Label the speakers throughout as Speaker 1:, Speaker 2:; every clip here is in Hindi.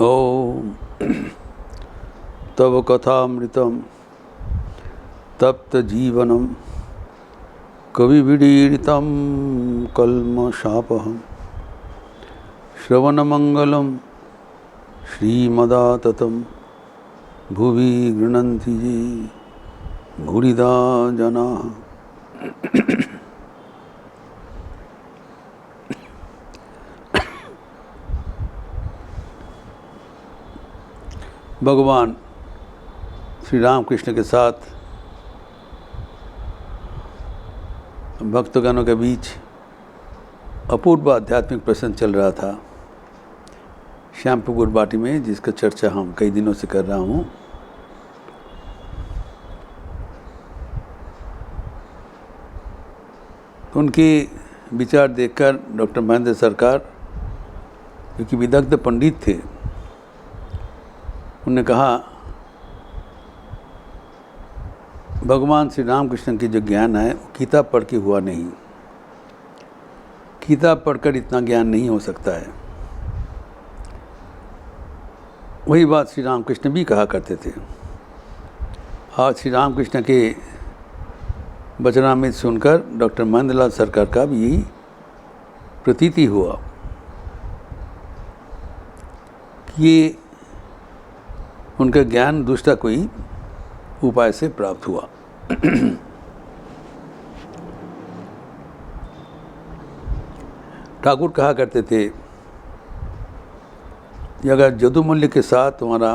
Speaker 1: ओम तव कथामृतम तप्त जीवनम कविविडीरितं कल्मषापहं श्रवणमंगलम श्रीमदाततं भुवि गृह्णन्ति ये भूरिदा जनाः। भगवान श्री रामकृष्ण के साथ भक्तगणों के बीच अपूर्व आध्यात्मिक प्रसंग चल रहा था श्यामपुर बाटी में, जिसका चर्चा हम कई दिनों से कर रहा हूँ। तो उनके विचार देखकर डॉक्टर महेंद्र सरकार, जो कि विदग्ध पंडित थे, उन्होंने कहा भगवान श्री रामकृष्ण की जो ज्ञान है वो किताब पढ़ के हुआ नहीं, किताब पढ़कर इतना ज्ञान नहीं हो सकता है। वही बात श्री रामकृष्ण भी कहा करते थे। आज श्री रामकृष्ण के वचनामृत सुनकर डॉक्टर महेंद्रलाल सरकार का भी यही प्रतीति हुआ कि ये उनका ज्ञान दूसरा कोई उपाय से प्राप्त हुआ। ठाकुर कहा करते थे कि अगर जदुमल्य के साथ तुम्हारा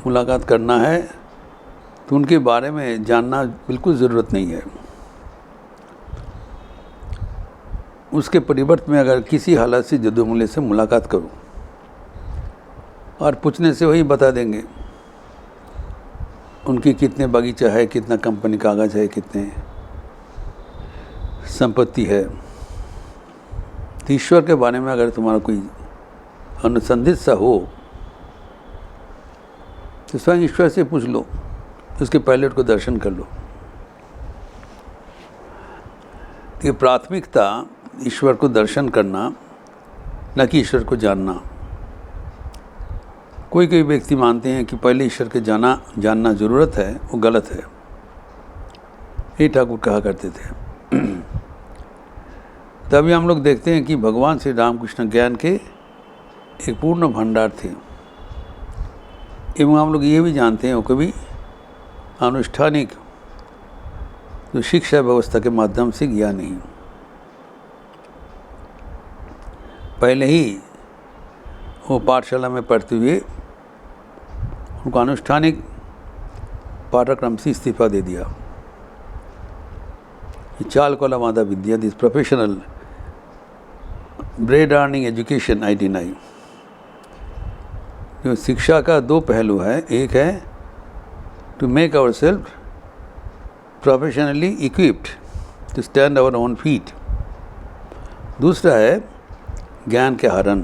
Speaker 1: मुलाकात करना है तो उनके बारे में जानना बिल्कुल ज़रूरत नहीं है। उसके परिवर्तन में अगर किसी हालत से जदुमल्य से मुलाकात करो और पूछने से वही बता देंगे उनकी कितने बगीचा है, कितना कंपनी कागज़ है, कितने संपत्ति है। तो ईश्वर के बारे में अगर तुम्हारा कोई अनुसंधित सा हो तो स्वयं ईश्वर से पूछ लो, उसके पायलट को दर्शन कर लो। ये प्राथमिकता ईश्वर को दर्शन करना, न कि ईश्वर को जानना। कोई कोई व्यक्ति मानते हैं कि पहले ईश्वर के जानना ज़रूरत है, वो गलत है। ये ठाकुर कहा करते थे। तभी हम लोग देखते हैं कि भगवान श्री रामकृष्ण ज्ञान के एक पूर्ण भंडार थे, एवं हम लोग ये भी जानते हैं वो कभी अनुष्ठानिक जो शिक्षा व्यवस्था के माध्यम से गया नहीं। पहले ही वो पाठशाला में पढ़ते हुए उनको अनुष्ठानिक पाठ्यक्रम से इस्तीफा दे दिया। चालकोला मादा विद्या, this professional bread earning education I deny. जो शिक्षा का दो पहलू है, एक है to make our self professionally equipped to stand our own feet, दूसरा है ज्ञान के हरण।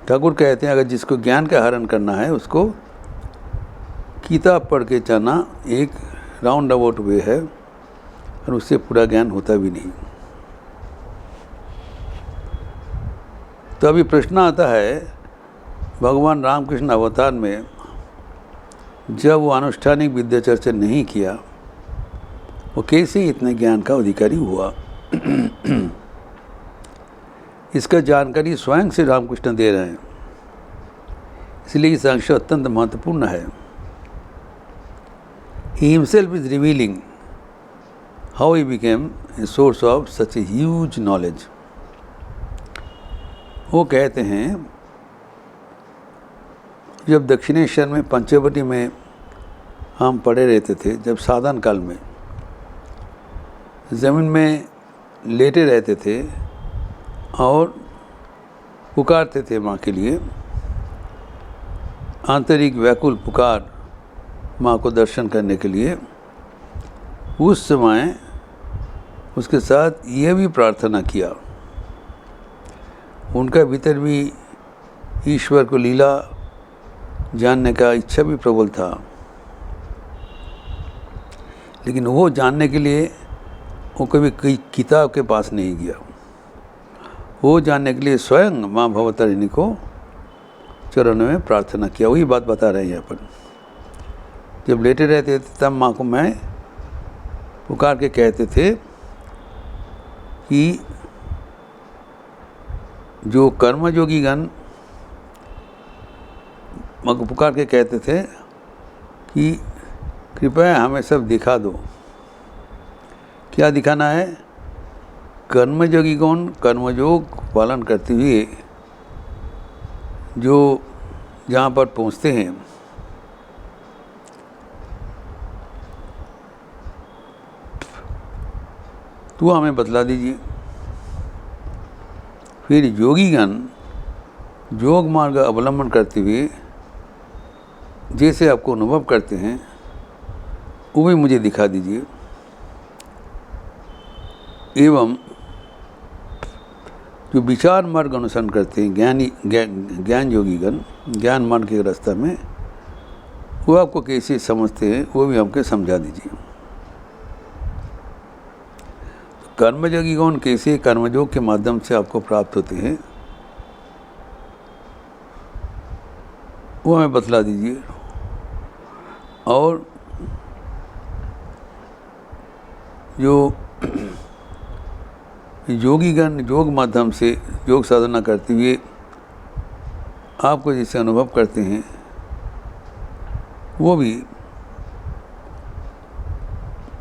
Speaker 1: ठाकुर कहते हैं अगर जिसको ज्ञान का हरण करना है उसको किताब पढ़ के जाना एक राउंड अबाउट वे है, और उससे पूरा ज्ञान होता भी नहीं। तो अभी प्रश्न आता है, भगवान रामकृष्ण अवतार में जब वो अनुष्ठानिक विद्या चर्चा नहीं किया, वो कैसे इतने ज्ञान का अधिकारी हुआ? इसका जानकारी स्वयं से रामकृष्ण दे रहे हैं, इसलिए इस अंश अत्यंत महत्वपूर्ण है। He himself is revealing how he became a source of such a huge knowledge. वो कहते हैं जब दक्षिणेश्वर में पंचवटी में हम पड़े रहते थे, जब साधन काल में ज़मीन में लेटे रहते थे और पुकारते थे माँ के लिए, आंतरिक व्याकुल पुकार माँ को दर्शन करने के लिए, उस समय उसके साथ ये भी प्रार्थना किया। उनका भीतर भी ईश्वर को लीला जानने का इच्छा भी प्रबल था, लेकिन वो जानने के लिए वो कभी किताब के पास नहीं गया। हो जाने के लिए स्वयं माँ भवतारिणी को चरणों में प्रार्थना किया। वही बात बता रहे हैं यहाँ पर। जब लेटे रहते थे तब माँ को मैं पुकार के कहते थे कि जो कर्मयोगी गण माँ को पुकार के कहते थे कि कृपया हमें सब दिखा दो। क्या दिखाना है? कर्मयोगी गण कर्मयोग पालन करते हुए जो जहाँ पर पहुँचते हैं तो हमें बतला दीजिए। फिर योगीगण योग मार्ग अवलंबन करते हुए जैसे आपको अनुभव करते हैं वो भी मुझे दिखा दीजिए। एवं जो विचार मार्ग अनुसरण करते हैं ज्ञान योगीगण ज्ञान मार्ग के रास्ता में, वो आपको कैसे समझते हैं वो भी हमको समझा दीजिए। कर्मयोगी गण कैसे कर्मयोग के माध्यम से आपको प्राप्त होते हैं वो हमें बतला दीजिए। और जो योगीगण योग माध्यम से योग साधना करते हुए आपको जैसे अनुभव करते हैं वो भी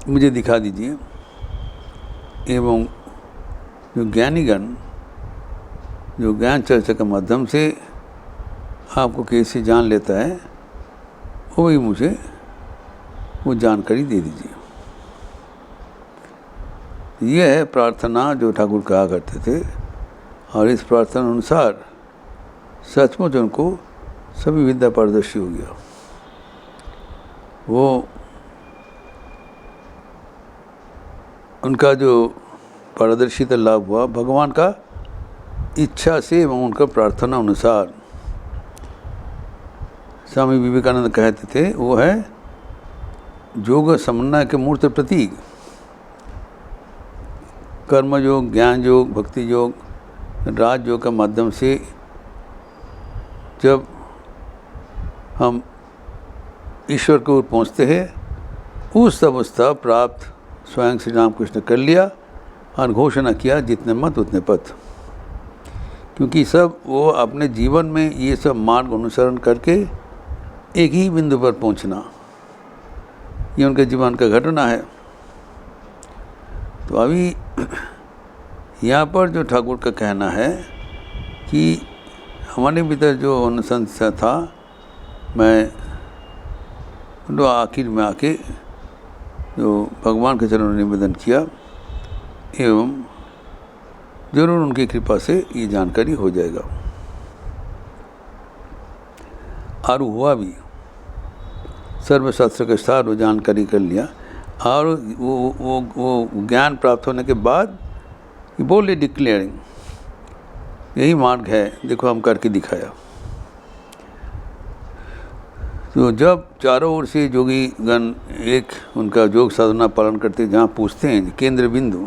Speaker 1: मुझे दिखा दीजिए। एवं जो ज्ञानीगण जो ज्ञान चर्चा के माध्यम से आपको कैसे जान लेता है वो भी मुझे वो जानकारी दे दीजिए। ये है प्रार्थना जो ठाकुर कहा करते थे। और इस प्रार्थना अनुसार सचमुच उनको सभी विद्या पारदर्शी हो गया। वो उनका जो पारदर्शिता लाभ हुआ भगवान का इच्छा से एवं उनका प्रार्थना अनुसार। स्वामी विवेकानंद कहते थे वो है योग समन्वय के मूर्त प्रतीक। कर्म योग, ज्ञान योग, भक्ति योग, राज योग के माध्यम से जब हम ईश्वर की ओर पहुँचते हैं उस अवस्था प्राप्त स्वयं श्री रामकृष्ण कर लिया और घोषणा किया जितने मत उतने पथ। क्योंकि सब वो अपने जीवन में ये सब मार्ग अनुसरण करके एक ही बिंदु पर पहुंचना ये उनके जीवन का घटना है। तो अभी यहाँ पर जो ठाकुर का कहना है कि हमारे भीतर जो अनुसंशा था मैं तो आखिर में आके जो भगवान के चरणों में निवेदन किया एवं जरूर उनकी कृपा से ये जानकारी हो जाएगा। और हुआ भी, सर्वशास्त्र के सार वो जानकारी कर लिया। और वो ज्ञान प्राप्त होने के बाद बोले डिक्लेयरिंग यही मार्ग है, देखो हम करके दिखाया। तो जब चारों ओर से योगी गण एक उनका योग साधना पालन करते जहाँ पूछते हैं केंद्र बिंदु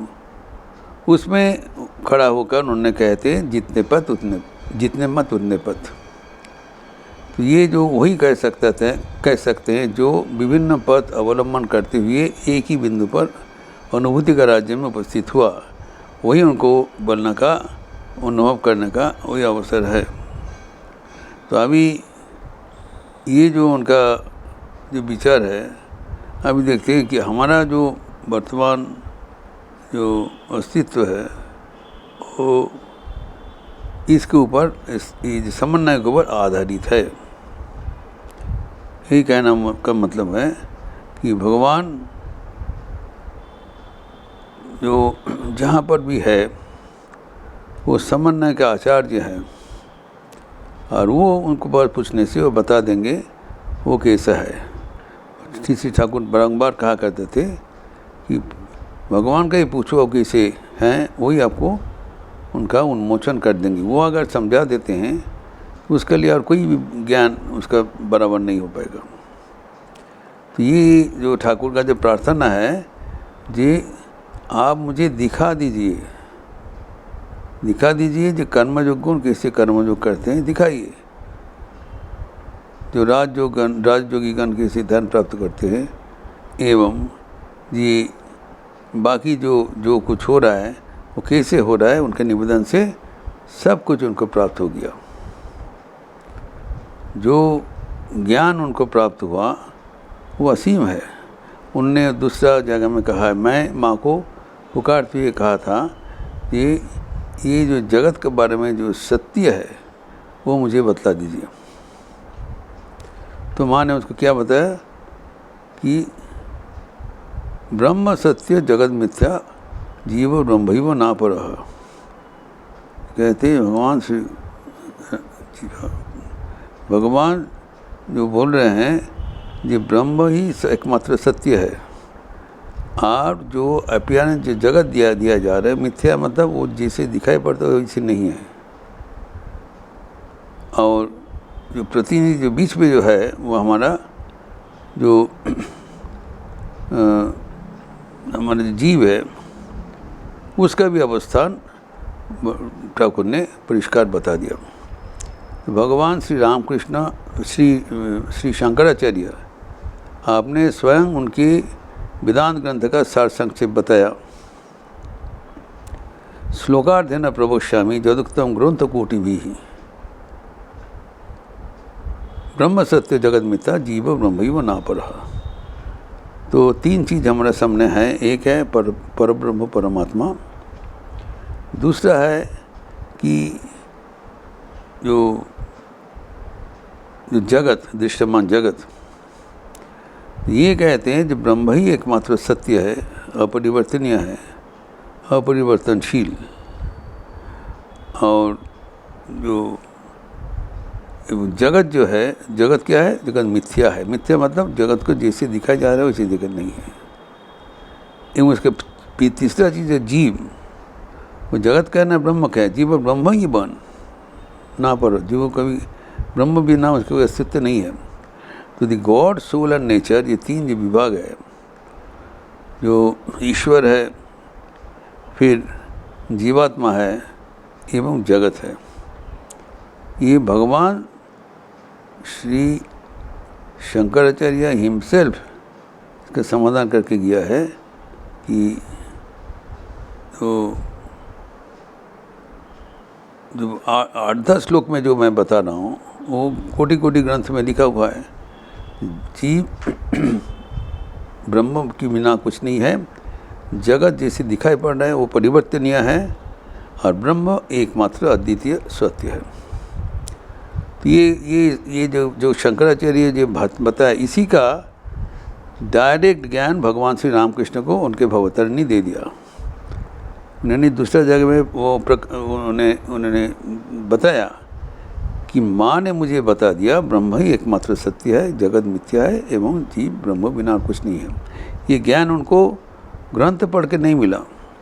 Speaker 1: उसमें खड़ा होकर उन्होंने कहते हैं जितने मत उतने पथ। तो ये जो वही कह सकते हैं जो विभिन्न पथ अवलंबन करते हुए एक ही बिंदु पर अनुभूति का राज्य में उपस्थित हुआ, वही उनको बोलने का अनुभव करने का वही अवसर है। तो अभी ये जो उनका जो विचार है अभी देखते हैं कि हमारा जो वर्तमान जो अस्तित्व है वो इसके ऊपर इस समन्वय के ऊपर आधारित है। यही कहना का मतलब है कि भगवान जो जहाँ पर भी है वो समन्वय के आचार्य हैं और वो उनको बात पूछने से वो बता देंगे वो कैसा है। श्री ठाकुर बारंबार कहा करते थे कि भगवान का ही पूछो वो कैसे हैं, वही आपको उनका उन्मोचन कर देंगे। वो अगर समझा देते हैं तो उसके लिए और कोई भी ज्ञान उसका बराबर नहीं हो पाएगा। तो ये जो ठाकुर का जो प्रार्थना है जी आप मुझे दिखा दीजिए दिखा दीजिए जो कर्मयोग गुण कैसे कर्मयोग करते हैं, दिखाइए। जो राजयोगी गण कैसे धन प्राप्त करते हैं, एवं ये बाकी जो कुछ हो रहा है वो कैसे हो रहा है, उनके निवेदन से सब कुछ उनको प्राप्त हो गया। जो ज्ञान उनको प्राप्त हुआ वो असीम है। उनने दूसरा जगह में कहा है, मैं माँ को पुकारते हुए कहा था ये जो जगत के बारे में जो सत्य है वो मुझे बतला दीजिए। तो माँ ने उसको क्या बताया कि ब्रह्म सत्य जगत मिथ्या जीव ब्रह्मैव नापरः। कहते हैं भगवान जो बोल रहे हैं ये ब्रह्म ही एकमात्र सत्य है, और जो अपीयरेंस जो जगत दिया जा रहा है मिथ्या, मतलब वो जैसे दिखाई पड़ता है वैसे नहीं है। और जो प्रतिनिधि जो बीच में जो है वो हमारा जो हमारा जो जीव है उसका भी अवस्थान ठाकुर ने परिष्कार बता दिया। तो भगवान श्री रामकृष्ण श्री शंकराचार्य आपने स्वयं उनके वेदांत ग्रंथ का सार संक्षेप बताया। श्लोकार्धेन प्रवक्ष्यामि यदुक्तं ग्रंथकोटि भी ब्रह्म सत्य जगत मिथ्या जीव ब्रह्मैव नापरः। तो तीन चीज़ हमारे सामने है। एक है परब्रह्म परमात्मा, दूसरा है कि जो जगत दृश्यमान जगत, ये कहते हैं जो ब्रह्म ही एकमात्र सत्य है, अपरिवर्तनीय है, अपरिवर्तनशील। और जो जगत जो है, जगत क्या है? जगत मिथ्या है। मिथ्या मतलब जगत को जैसे दिखाया जा रहा है वैसे जगत नहीं है। एवं उसके तीसरा चीज़ है जीव। वो जगत कहना ब्रह्म क्या है? जीव ब्रह्म ही बन ना पर, जीव कभी ब्रह्म भी ना, उसका कोई अस्तित्व नहीं है। तो the God soul and nature, ये तीन जो विभाग है, जो ईश्वर है, फिर जीवात्मा है एवं जगत है, ये भगवान श्री शंकराचार्य हिमसेल्फ इसका समाधान करके गया है कि तो जो 8-10 श्लोक में जो मैं बता रहा हूँ वो कोटि कोटि ग्रंथ में लिखा हुआ है। जीव ब्रह्म के बिना कुछ नहीं है, जगत जैसे दिखाई पड़ रहा है वो परिवर्तनीय है, और ब्रह्म एकमात्र अद्वितीय सत्य है। तो ये जो शंकराचार्य जो बताया, इसी का डायरेक्ट ज्ञान भगवान श्री रामकृष्ण को उनके भवतरणी दे दिया। उन्होंने दूसरा जगह में वो उन्होंने बताया कि माँ ने मुझे बता दिया ब्रह्म ही एकमात्र सत्य है, जगत मिथ्या है एवं जीव ब्रह्म बिना कुछ नहीं है। ये ज्ञान उनको ग्रंथ पढ़ के नहीं मिला,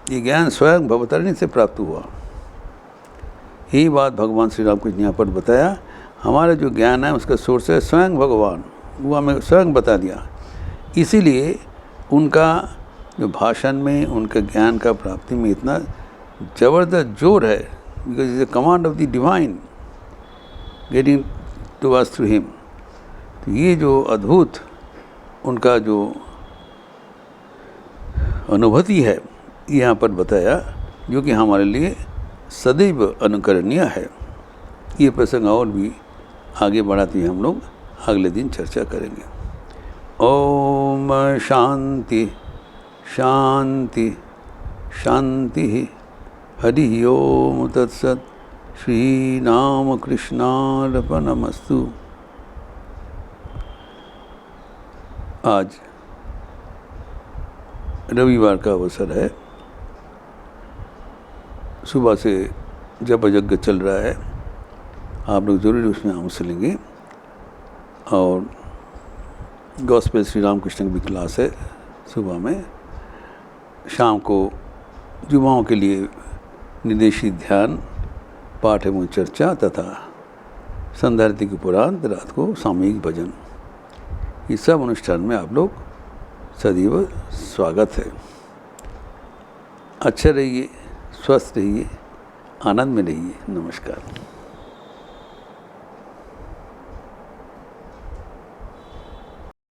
Speaker 1: ये ज्ञान स्वयं भवतरणी से प्राप्त हुआ। यही बात भगवान श्री राम कृष्ण यहाँ पर बताया। हमारा जो ज्ञान है उसका सोर्स है स्वयं भगवान, वो हमें स्वयं बता दिया। इसीलिए उनका जो भाषण में, उनके ज्ञान का प्राप्ति में इतना ज़बरदस्त जोर है, because is the command of the divine getting to us through him. तो ये जो अद्भुत उनका जो अनुभूति है यहाँ पर बताया, जो कि हमारे लिए सदैव अनुकरणीय है। ये प्रसंग और भी आगे बढ़ाते हैं हम लोग अगले दिन चर्चा करेंगे। ओम शांति शांति शांति। हरि ओम तत्सत। श्री राम कृष्णार्पणमस्तु। आज रविवार का अवसर है, सुबह से जप यज्ञ चल रहा है, आप लोग ज़रूर उसमें अंश लेंगे। और गॉस्पेल श्री रामकृष्ण की भी क्लास है सुबह में। शाम को युवाओं के लिए निर्देशित ध्यान, पाठ एवं चर्चा तथा संध्यारती के उपरांत रात को सामूहिक भजन, इस सब अनुष्ठान में आप लोग सदैव स्वागत है। अच्छे रहिए, स्वस्थ रहिए, आनंद में रहिए। नमस्कार।